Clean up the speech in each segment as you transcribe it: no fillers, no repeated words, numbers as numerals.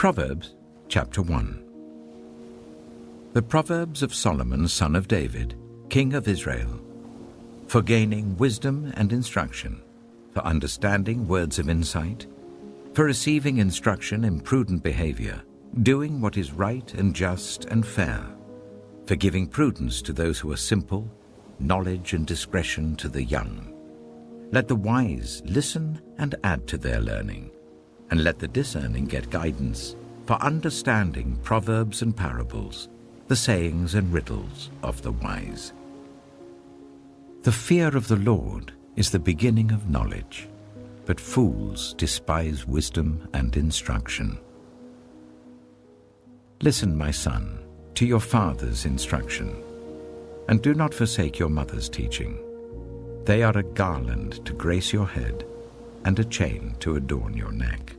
Proverbs chapter 1. The Proverbs of Solomon, son of David, king of Israel, for gaining wisdom and instruction, for understanding words of insight, for receiving instruction in prudent behavior, doing what is right and just and fair, for giving prudence to those who are simple, knowledge and discretion to the young. Let the wise listen and add to their learning, and let the discerning get guidance, for understanding proverbs and parables, the sayings and riddles of the wise. The fear of the Lord is the beginning of knowledge, but fools despise wisdom and instruction. Listen, my son, to your father's instruction, and do not forsake your mother's teaching. They are a garland to grace your head, and a chain to adorn your neck.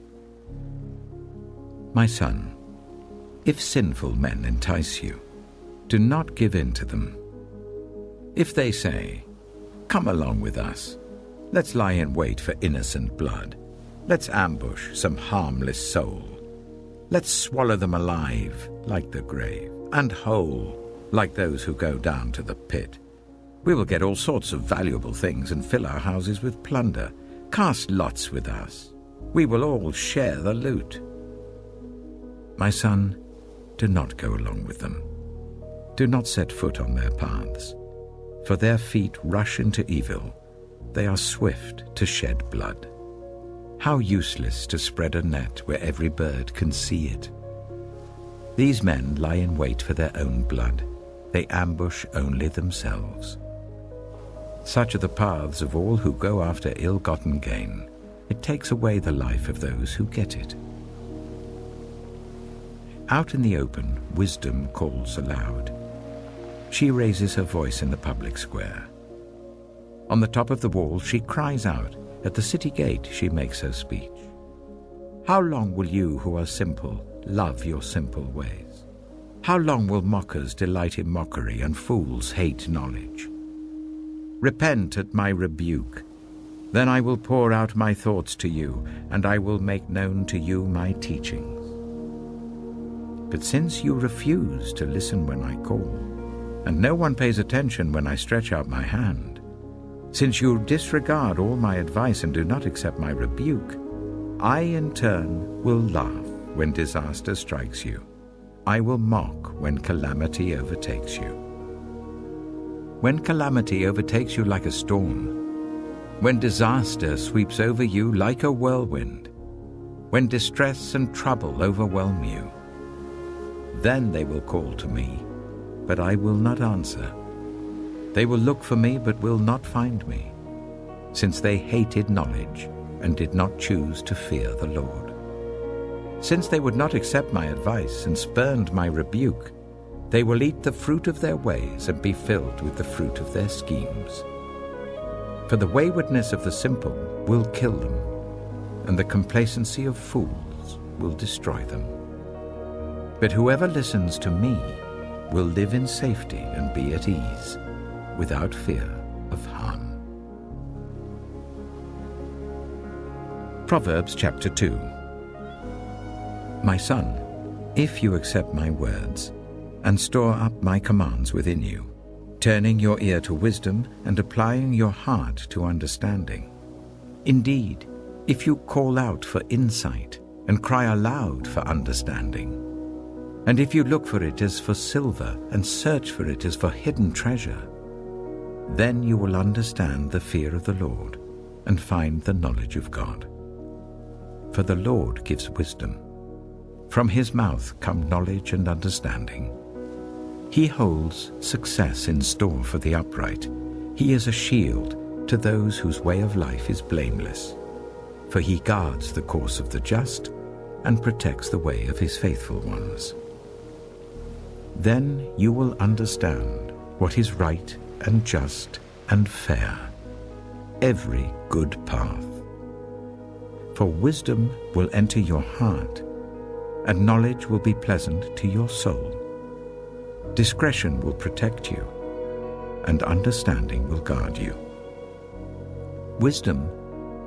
My son, if sinful men entice you, do not give in to them. If they say, "Come along with us, let's lie in wait for innocent blood, let's ambush some harmless soul, let's swallow them alive like the grave, and whole like those who go down to the pit. We will get all sorts of valuable things and fill our houses with plunder. Cast lots with us. We will all share the loot." My son, do not go along with them. Do not set foot on their paths, for their feet rush into evil. They are swift to shed blood. How useless to spread a net where every bird can see it. These men lie in wait for their own blood. They ambush only themselves. Such are the paths of all who go after ill-gotten gain. It takes away the life of those who get it. Out in the open, wisdom calls aloud. She raises her voice in the public square. On the top of the wall she cries out. At the city gate she makes her speech. How long will you who are simple love your simple ways? How long will mockers delight in mockery and fools hate knowledge? Repent at my rebuke. Then I will pour out my thoughts to you, and I will make known to you my teachings. But since you refuse to listen when I call, and no one pays attention when I stretch out my hand, since you disregard all my advice and do not accept my rebuke, I in turn will laugh when disaster strikes you. I will mock when calamity overtakes you. When calamity overtakes you like a storm, when disaster sweeps over you like a whirlwind, when distress and trouble overwhelm you, then they will call to me, but I will not answer. They will look for me, but will not find me, since they hated knowledge and did not choose to fear the Lord. Since they would not accept my advice and spurned my rebuke, they will eat the fruit of their ways and be filled with the fruit of their schemes. For the waywardness of the simple will kill them, and the complacency of fools will destroy them. But whoever listens to me will live in safety and be at ease, without fear of harm. Proverbs chapter 2. My son, if you accept my words and store up my commands within you, turning your ear to wisdom and applying your heart to understanding, indeed, if you call out for insight and cry aloud for understanding, and if you look for it as for silver and search for it as for hidden treasure, then you will understand the fear of the Lord and find the knowledge of God. For the Lord gives wisdom. From his mouth come knowledge and understanding. He holds success in store for the upright. He is a shield to those whose way of life is blameless. For he guards the course of the just and protects the way of his faithful ones. Then you will understand what is right and just and fair, every good path. For wisdom will enter your heart, and knowledge will be pleasant to your soul. Discretion will protect you, and understanding will guard you. Wisdom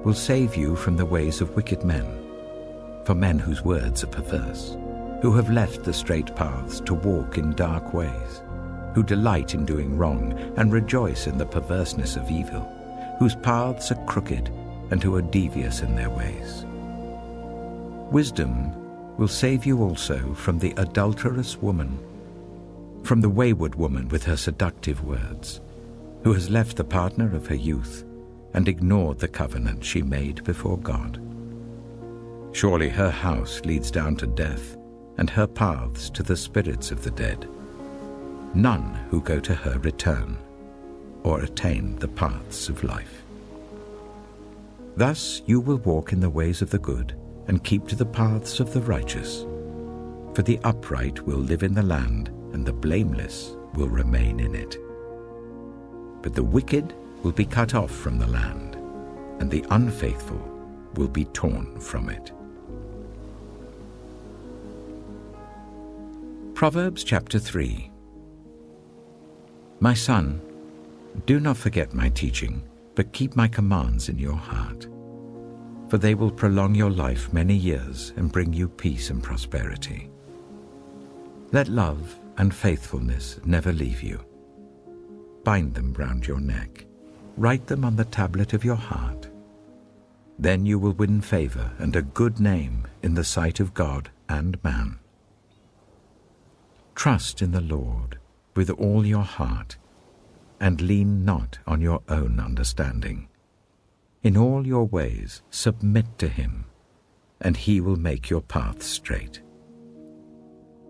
will save you from the ways of wicked men, for men whose words are perverse, who have left the straight paths to walk in dark ways, who delight in doing wrong and rejoice in the perverseness of evil, whose paths are crooked and who are devious in their ways. Wisdom will save you also from the adulterous woman, from the wayward woman with her seductive words, who has left the partner of her youth and ignored the covenant she made before God. Surely her house leads down to death, and her paths to the spirits of the dead. None who go to her return or attain the paths of life. Thus you will walk in the ways of the good and keep to the paths of the righteous. For the upright will live in the land, and the blameless will remain in it. But the wicked will be cut off from the land, and the unfaithful will be torn from it. Proverbs chapter 3. My son, do not forget my teaching, but keep my commands in your heart. For they will prolong your life many years and bring you peace and prosperity. Let love and faithfulness never leave you. Bind them round your neck. Write them on the tablet of your heart. Then you will win favor and a good name in the sight of God and man. Trust in the Lord with all your heart, and lean not on your own understanding. In all your ways submit to him, and he will make your paths straight.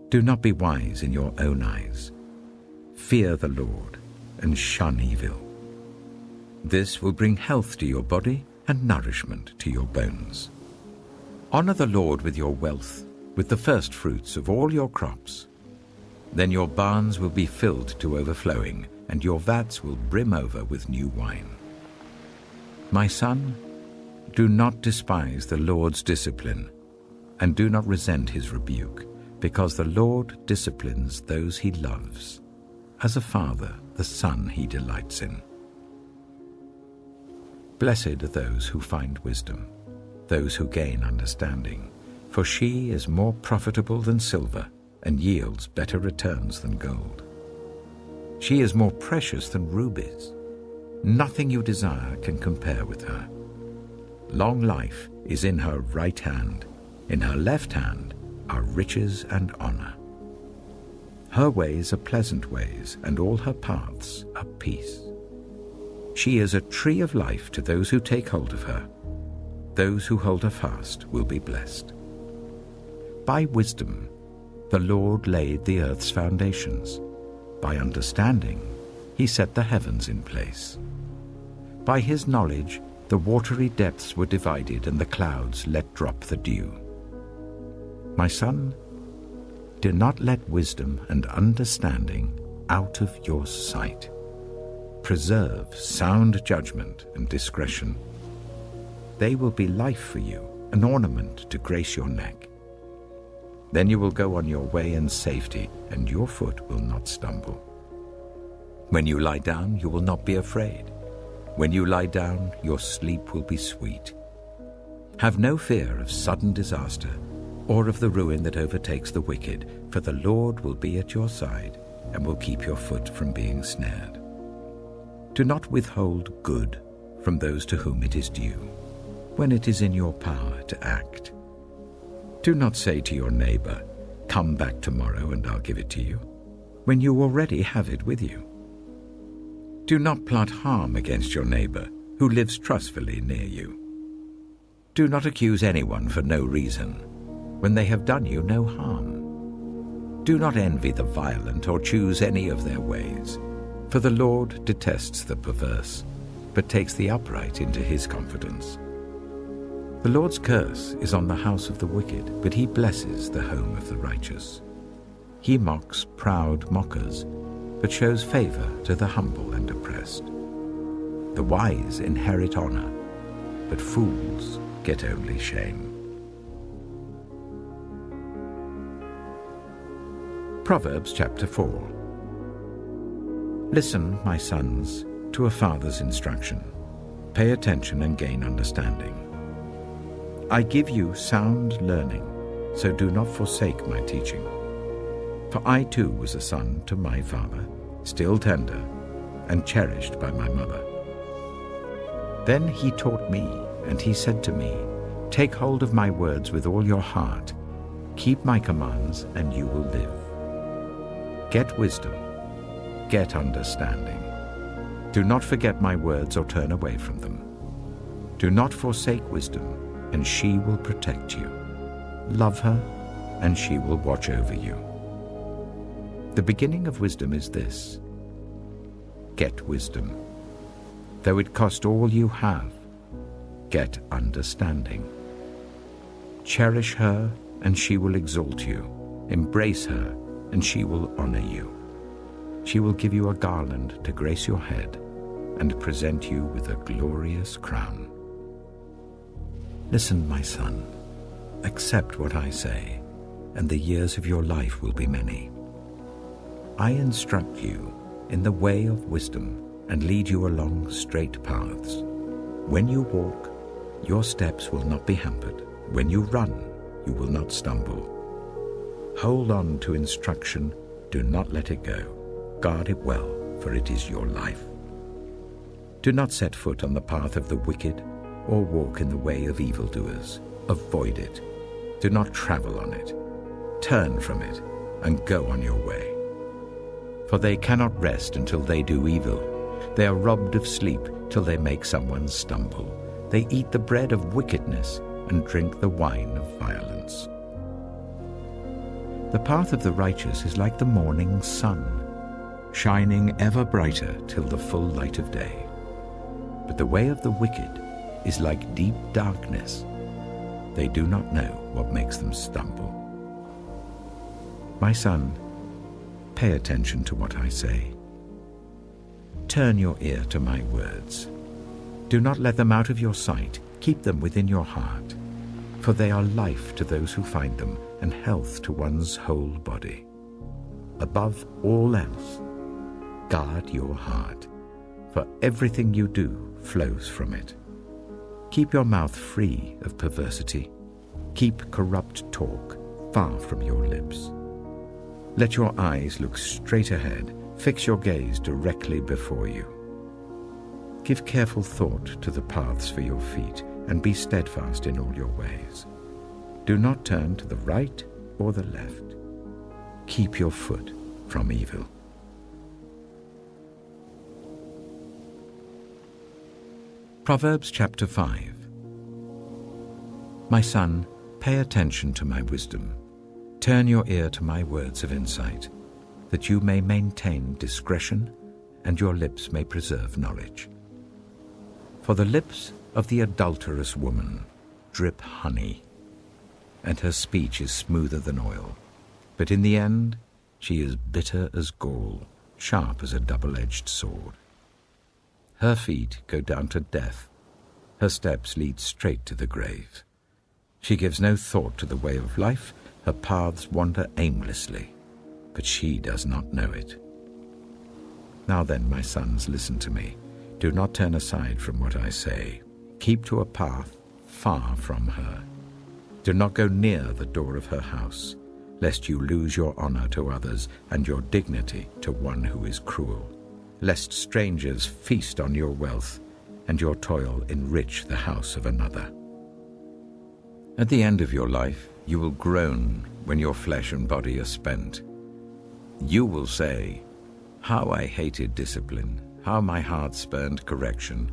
Do not be wise in your own eyes. Fear the Lord and shun evil. This will bring health to your body and nourishment to your bones. Honor the Lord with your wealth, with the first fruits of all your crops. Then your barns will be filled to overflowing, and your vats will brim over with new wine. My son, do not despise the Lord's discipline, and do not resent his rebuke, because the Lord disciplines those he loves, as a father the son he delights in. Blessed are those who find wisdom, those who gain understanding, for she is more profitable than silver, and yields better returns than gold. She is more precious than rubies. Nothing you desire can compare with her. Long life is in her right hand. In her left hand are riches and honor. Her ways are pleasant ways, and all her paths are peace. She is a tree of life to those who take hold of her. Those who hold her fast will be blessed. By wisdom, the Lord laid the earth's foundations. By understanding, he set the heavens in place. By his knowledge, the watery depths were divided, and the clouds let drop the dew. My son, do not let wisdom and understanding out of your sight. Preserve sound judgment and discretion. They will be life for you, an ornament to grace your neck. Then you will go on your way in safety, and your foot will not stumble. When you lie down, you will not be afraid. When you lie down, your sleep will be sweet. Have no fear of sudden disaster, or of the ruin that overtakes the wicked, for the Lord will be at your side, and will keep your foot from being snared. Do not withhold good from those to whom it is due, when it is in your power to act. Do not say to your neighbor, "Come back tomorrow and I'll give it to you," when you already have it with you. Do not plot harm against your neighbor who lives trustfully near you. Do not accuse anyone for no reason, when they have done you no harm. Do not envy the violent or choose any of their ways, for the Lord detests the perverse, but takes the upright into his confidence. The Lord's curse is on the house of the wicked, but he blesses the home of the righteous. He mocks proud mockers, but shows favor to the humble and oppressed. The wise inherit honor, but fools get only shame. Proverbs chapter 4. Listen, my sons, to a father's instruction. Pay attention and gain understanding. I give you sound learning, so do not forsake my teaching. For I too was a son to my father, still tender, and cherished by my mother. Then he taught me, and he said to me, Take hold of my words with all your heart. Keep my commands, and you will live. Get wisdom. Get understanding. Do not forget my words or turn away from them. Do not forsake wisdom, and she will protect you. Love her, and she will watch over you. The beginning of wisdom is this: get wisdom. Though it cost all you have, get understanding. Cherish her, and she will exalt you. Embrace her, and she will honor you. She will give you a garland to grace your head and present you with a glorious crown. Listen, my son, accept what I say, and the years of your life will be many. I instruct you in the way of wisdom and lead you along straight paths. When you walk, your steps will not be hampered. When you run, you will not stumble. Hold on to instruction, do not let it go. Guard it well, for it is your life. Do not set foot on the path of the wicked, or walk in the way of evildoers. Avoid it. Do not travel on it. Turn from it, and go on your way. For they cannot rest until they do evil. They are robbed of sleep till they make someone stumble. They eat the bread of wickedness and drink the wine of violence. The path of the righteous is like the morning sun, shining ever brighter till the full light of day. But the way of the wicked is like deep darkness. They do not know what makes them stumble. My son, pay attention to what I say. Turn your ear to my words. Do not let them out of your sight. Keep them within your heart, for they are life to those who find them and health to one's whole body. Above all else, guard your heart, for everything you do flows from it. Keep your mouth free of perversity. Keep corrupt talk far from your lips. Let your eyes look straight ahead. Fix your gaze directly before you. Give careful thought to the paths for your feet, and be steadfast in all your ways. Do not turn to the right or the left. Keep your foot from evil. Proverbs chapter 5. My son, pay attention to my wisdom. Turn your ear to my words of insight, that you may maintain discretion and your lips may preserve knowledge. For the lips of the adulterous woman drip honey, and her speech is smoother than oil. But in the end, she is bitter as gall, sharp as a double-edged sword. Her feet go down to death. Her steps lead straight to the grave. She gives no thought to the way of life. Her paths wander aimlessly, but she does not know it. Now then, my sons, listen to me. Do not turn aside from what I say. Keep to a path far from her. Do not go near the door of her house, lest you lose your honor to others and your dignity to one who is cruel, lest strangers feast on your wealth and your toil enrich the house of another. At the end of your life, you will groan when your flesh and body are spent. You will say, "How I hated discipline, how my heart spurned correction.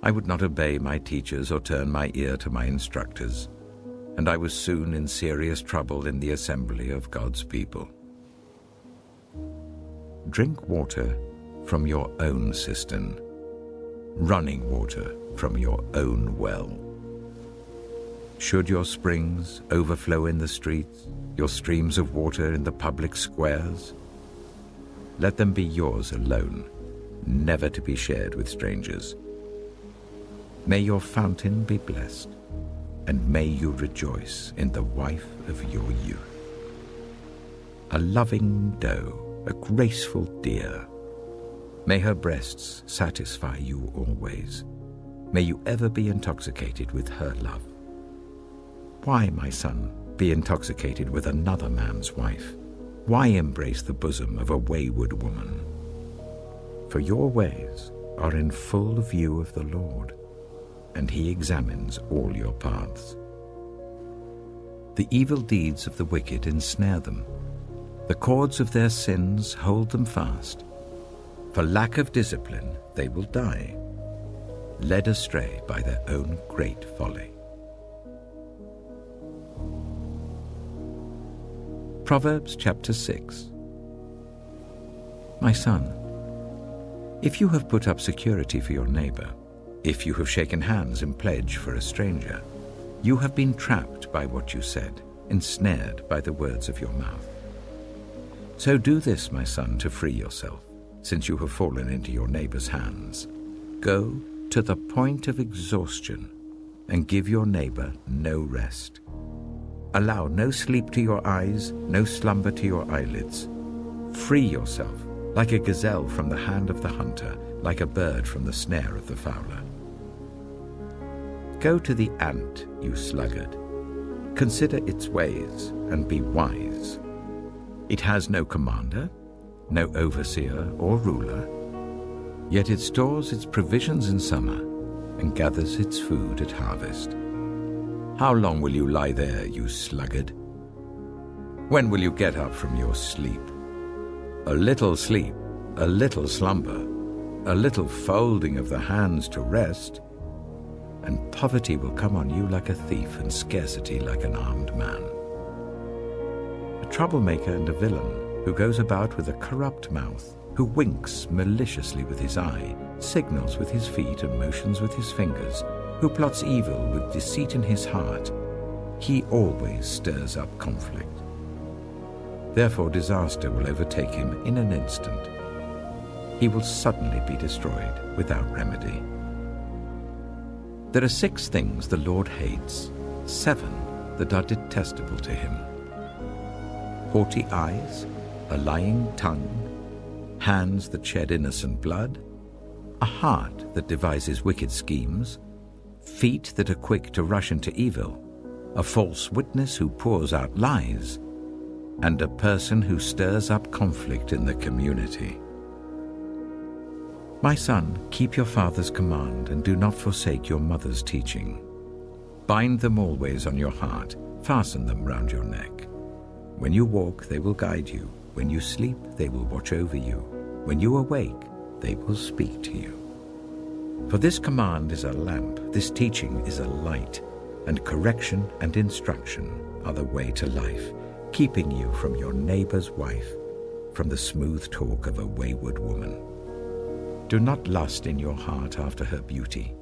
I would not obey my teachers or turn my ear to my instructors, and I was soon in serious trouble in the assembly of God's people." Drink water from your own cistern, running water from your own well. Should your springs overflow in the streets, your streams of water in the public squares, let them be yours alone, never to be shared with strangers. May your fountain be blessed, and may you rejoice in the wife of your youth. A loving doe, a graceful deer, may her breasts satisfy you always. May you ever be intoxicated with her love. Why, my son, be intoxicated with another man's wife? Why embrace the bosom of a wayward woman? For your ways are in full view of the Lord, and he examines all your paths. The evil deeds of the wicked ensnare them. The cords of their sins hold them fast. For lack of discipline, they will die, led astray by their own great folly. Proverbs chapter 6. My son, if you have put up security for your neighbor, if you have shaken hands in pledge for a stranger, you have been trapped by what you said, ensnared by the words of your mouth. So do this, my son, to free yourself, since you have fallen into your neighbor's hands. Go to the point of exhaustion and give your neighbor no rest. Allow no sleep to your eyes, no slumber to your eyelids. Free yourself like a gazelle from the hand of the hunter, like a bird from the snare of the fowler. Go to the ant, you sluggard. Consider its ways and be wise. It has no commander, no overseer or ruler, yet it stores its provisions in summer and gathers its food at harvest. How long will you lie there, you sluggard? When will you get up from your sleep? A little sleep, a little slumber, a little folding of the hands to rest, and poverty will come on you like a thief and scarcity like an armed man. A troublemaker and a villain who goes about with a corrupt mouth, who winks maliciously with his eye, signals with his feet and motions with his fingers, who plots evil with deceit in his heart, he always stirs up conflict. Therefore disaster will overtake him in an instant. He will suddenly be destroyed without remedy. There are 6 things the Lord hates, 7 that are detestable to him: haughty eyes, a lying tongue, hands that shed innocent blood, a heart that devises wicked schemes, feet that are quick to rush into evil, a false witness who pours out lies, and a person who stirs up conflict in the community. My son, keep your father's command and do not forsake your mother's teaching. Bind them always on your heart, fasten them round your neck. When you walk, they will guide you. When you sleep, they will watch over you. When you awake, they will speak to you. For this command is a lamp, this teaching is a light, and correction and instruction are the way to life, keeping you from your neighbor's wife, from the smooth talk of a wayward woman. Do not lust in your heart after her beauty,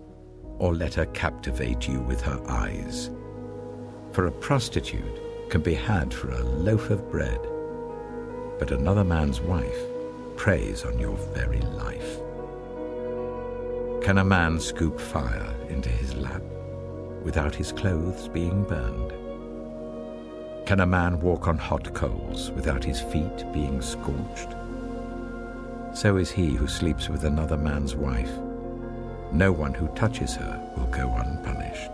or let her captivate you with her eyes. For a prostitute can be had for a loaf of bread, but another man's wife preys on your very life. Can a man scoop fire into his lap without his clothes being burned? Can a man walk on hot coals without his feet being scorched? So is he who sleeps with another man's wife. No one who touches her will go unpunished.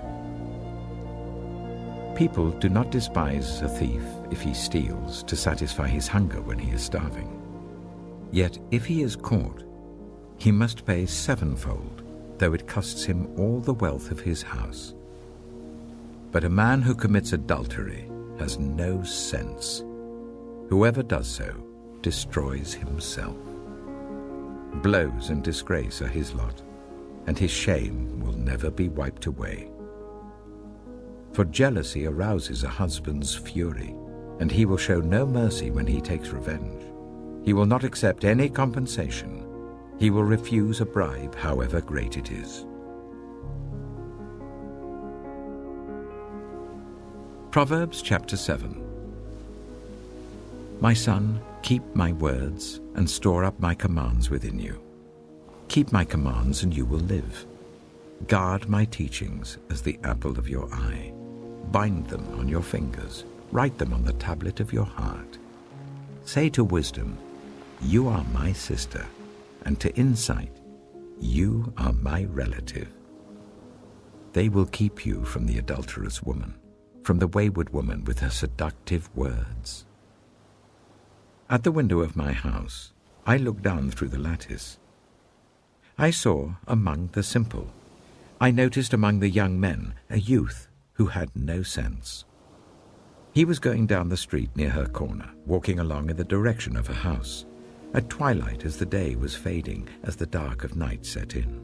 People do not despise a thief if he steals to satisfy his hunger when he is starving. Yet if he is caught, he must pay 7-fold, though it costs him all the wealth of his house. But a man who commits adultery has no sense. Whoever does so destroys himself. Blows and disgrace are his lot, and his shame will never be wiped away. For jealousy arouses a husband's fury, and he will show no mercy when he takes revenge. He will not accept any compensation. He will refuse a bribe, however great it is. Proverbs chapter 7. My son, keep my words and store up my commands within you. Keep my commands and you will live. Guard my teachings as the apple of your eye. Bind them on your fingers. Write them on the tablet of your heart. Say to wisdom, you are my sister, and to insight, you are my relative. They will keep you from the adulterous woman, from the wayward woman with her seductive words. At the window of my house, I looked down through the lattice. I saw among the simple, I noticed among the young men a youth who had no sense. He was going down the street near her corner, walking along in the direction of her house, at twilight as the day was fading, as the dark of night set in.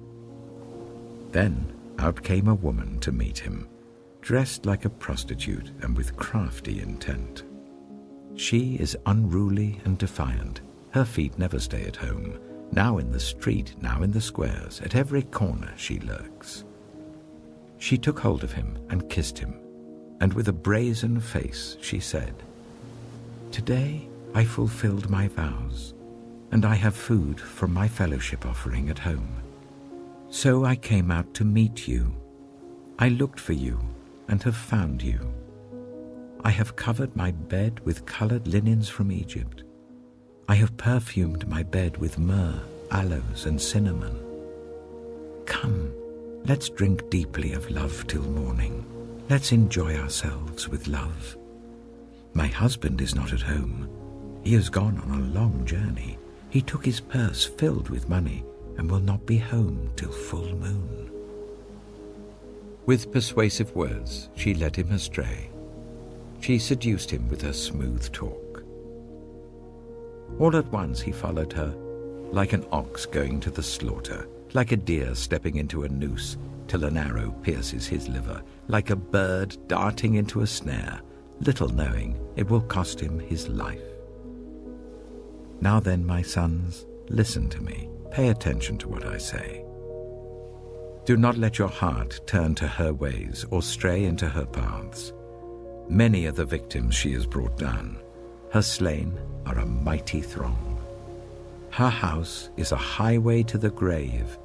Then out came a woman to meet him, dressed like a prostitute and with crafty intent. She is unruly and defiant. Her feet never stay at home. Now in the street, now in the squares, at every corner she lurks. She took hold of him and kissed him, and with a brazen face she said, "Today I fulfilled my vows, and I have food from my fellowship offering at home. So I came out to meet you. I looked for you and have found you. I have covered my bed with colored linens from Egypt. I have perfumed my bed with myrrh, aloes, and cinnamon. Come, let's drink deeply of love till morning. Let's enjoy ourselves with love. My husband is not at home. He has gone on a long journey. He took his purse filled with money and will not be home till full moon." With persuasive words, she led him astray. She seduced him with her smooth talk. All at once he followed her, like an ox going to the slaughter, like a deer stepping into a noose till an arrow pierces his liver, like a bird darting into a snare, little knowing it will cost him his life. Now then, my sons, listen to me. Pay attention to what I say. Do not let your heart turn to her ways or stray into her paths. Many are the victims she has brought down. Her slain are a mighty throng. Her house is a highway to the grave,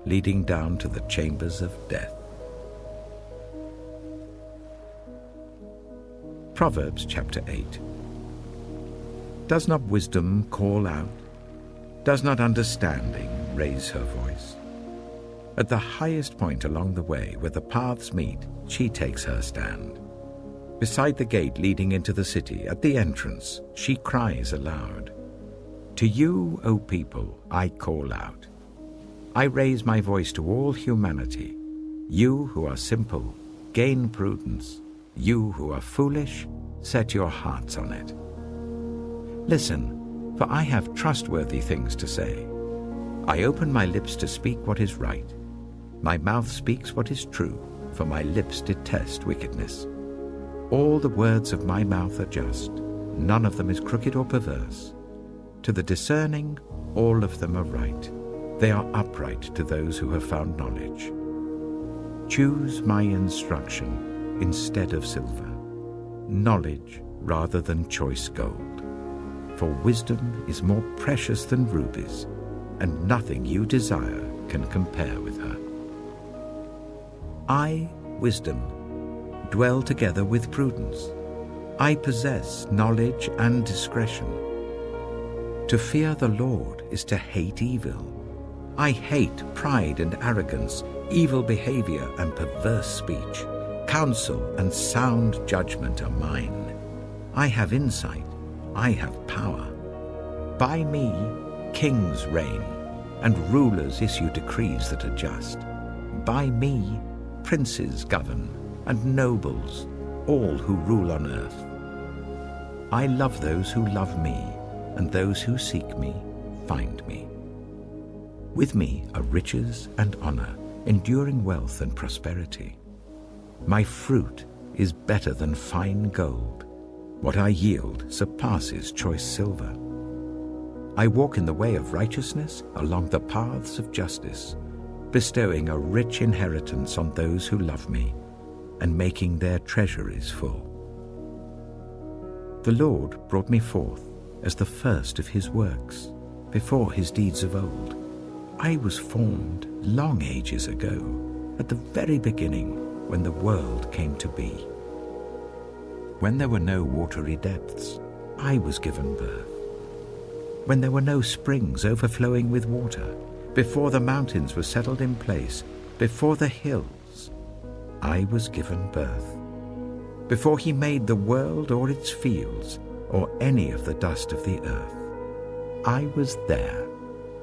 leading down to the chambers of death. Proverbs chapter 8. Does not wisdom call out? Does not understanding raise her voice? At the highest point along the way where the paths meet, she takes her stand. Beside the gate leading into the city, at the entrance, she cries aloud. To you, O people, I call out. I raise my voice to all humanity. You who are simple, gain prudence. You who are foolish, set your hearts on it. Listen, for I have trustworthy things to say. I open my lips to speak what is right. My mouth speaks what is true, for my lips detest wickedness. All the words of my mouth are just. None of them is crooked or perverse. To the discerning, all of them are right. They are upright to those who have found knowledge. Choose my instruction instead of silver, knowledge rather than choice gold. For wisdom is more precious than rubies, and nothing you desire can compare with her. I, wisdom, dwell together with prudence. I possess knowledge and discretion. To fear the Lord is to hate evil. I hate pride and arrogance, evil behavior and perverse speech. Counsel and sound judgment are mine. I have insight. I have power. By me, kings reign, and rulers issue decrees that are just. By me, princes govern, and nobles, all who rule on earth. I love those who love me, and those who seek me find me. With me are riches and honor, enduring wealth and prosperity. My fruit is better than fine gold. What I yield surpasses choice silver. I walk in the way of righteousness along the paths of justice, bestowing a rich inheritance on those who love me and making their treasuries full. The Lord brought me forth as the first of his works, before his deeds of old. I was formed long ages ago, at the very beginning, when the world came to be. When there were no watery depths, I was given birth. When there were no springs overflowing with water, before the mountains were settled in place, before the hills, I was given birth. before he made the world or its fields or any of the dust of the earth. I was there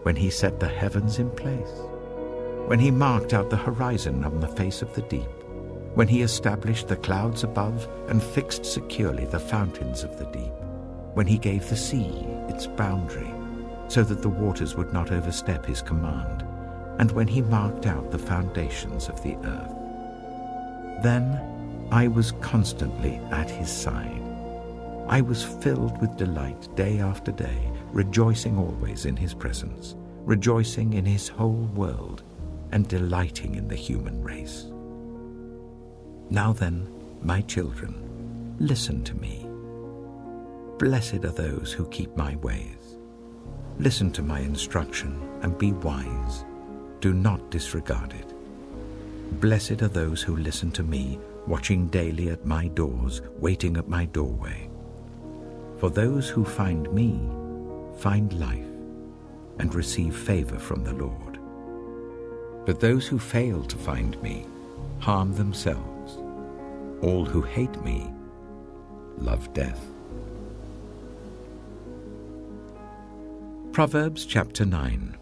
when he set the heavens in place, when he marked out the horizon on the face of the deep, when he established the clouds above and fixed securely the fountains of the deep, when he gave the sea its boundary, so that the waters would not overstep his command, and when he marked out the foundations of the earth. Then I was constantly at his side. I was filled with delight day after day, rejoicing always in his presence, rejoicing in his whole world, and delighting in the human race. Now then, my children, listen to me. Blessed are those who keep my ways. Listen to my instruction and be wise. Do not disregard it. Blessed are those who listen to me, watching daily at my doors, waiting at my doorway. For those who find me find life and receive favor from the Lord. But those who fail to find me harm themselves. All who hate me love death. Proverbs chapter 9.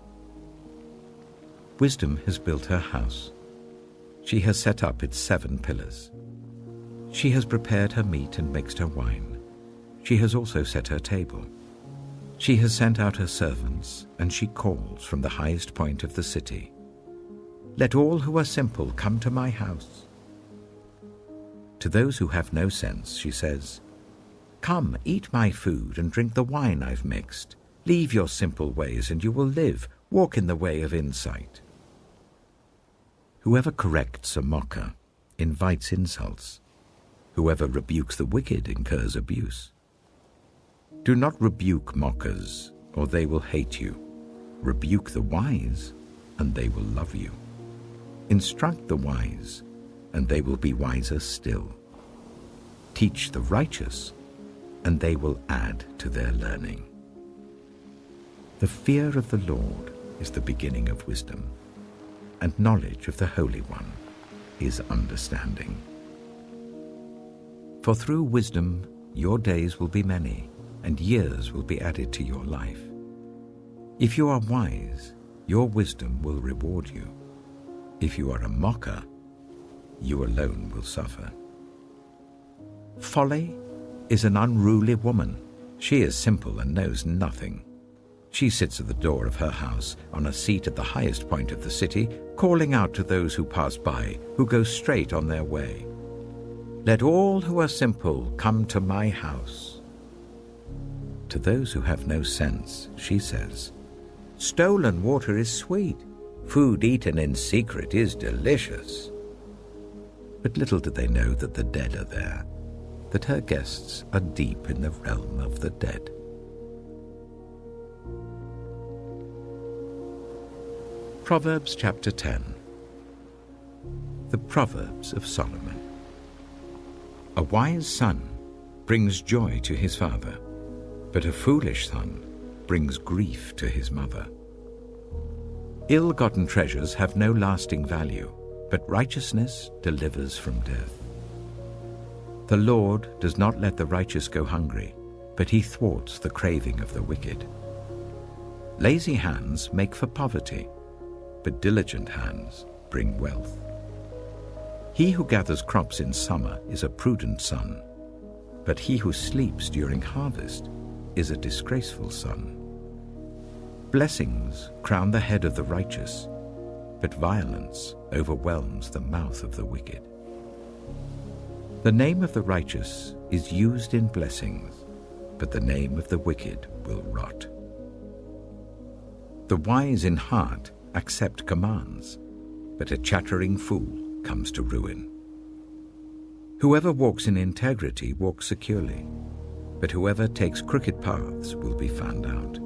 Wisdom has built her house. She has set up its 7 pillars. She has prepared her meat and mixed her wine. She has also set her table. She has sent out her servants, and she calls from the highest point of the city. Let all who are simple come to my house. To those who have no sense, she says, Come, eat my food and drink the wine I've mixed. Leave your simple ways and you will live. Walk in the way of insight. Whoever corrects a mocker invites insults. Whoever rebukes the wicked incurs abuse. Do not rebuke mockers, or they will hate you. Rebuke the wise, and they will love you. Instruct the wise, and they will be wiser still. Teach the righteous, and they will add to their learning. The fear of the Lord is the beginning of wisdom, and knowledge of the Holy One is understanding. For through wisdom your days will be many, and years will be added to your life. If you are wise, your wisdom will reward you. If you are a mocker, you alone will suffer. Folly is an unruly woman. She is simple and knows nothing. She sits at the door of her house, on a seat at the highest point of the city, calling out to those who pass by, who go straight on their way. Let all who are simple come to my house. To those who have no sense, she says, Stolen water is sweet. Food eaten in secret is delicious. But little do they know that the dead are there, that her guests are deep in the realm of the dead. Proverbs chapter 10. The Proverbs of Solomon. A wise son brings joy to his father, but a foolish son brings grief to his mother. Ill-gotten treasures have no lasting value, but righteousness delivers from death. The Lord does not let the righteous go hungry, but he thwarts the craving of the wicked. Lazy hands make for poverty, but diligent hands bring wealth. He who gathers crops in summer is a prudent son, but he who sleeps during harvest is a disgraceful son. Blessings crown the head of the righteous, but violence overwhelms the mouth of the wicked. The name of the righteous is used in blessings, but the name of the wicked will rot. The wise in heart accept commands, but a chattering fool comes to ruin. Whoever walks in integrity walks securely, but whoever takes crooked paths will be found out.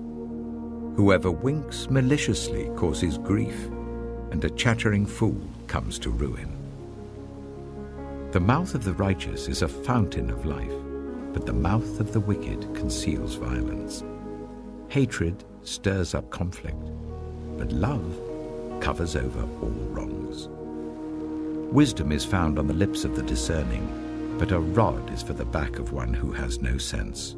Whoever winks maliciously causes grief, and a chattering fool comes to ruin. The mouth of the righteous is a fountain of life, but the mouth of the wicked conceals violence. Hatred stirs up conflict, but love covers over all wrongs. Wisdom is found on the lips of the discerning, but a rod is for the back of one who has no sense.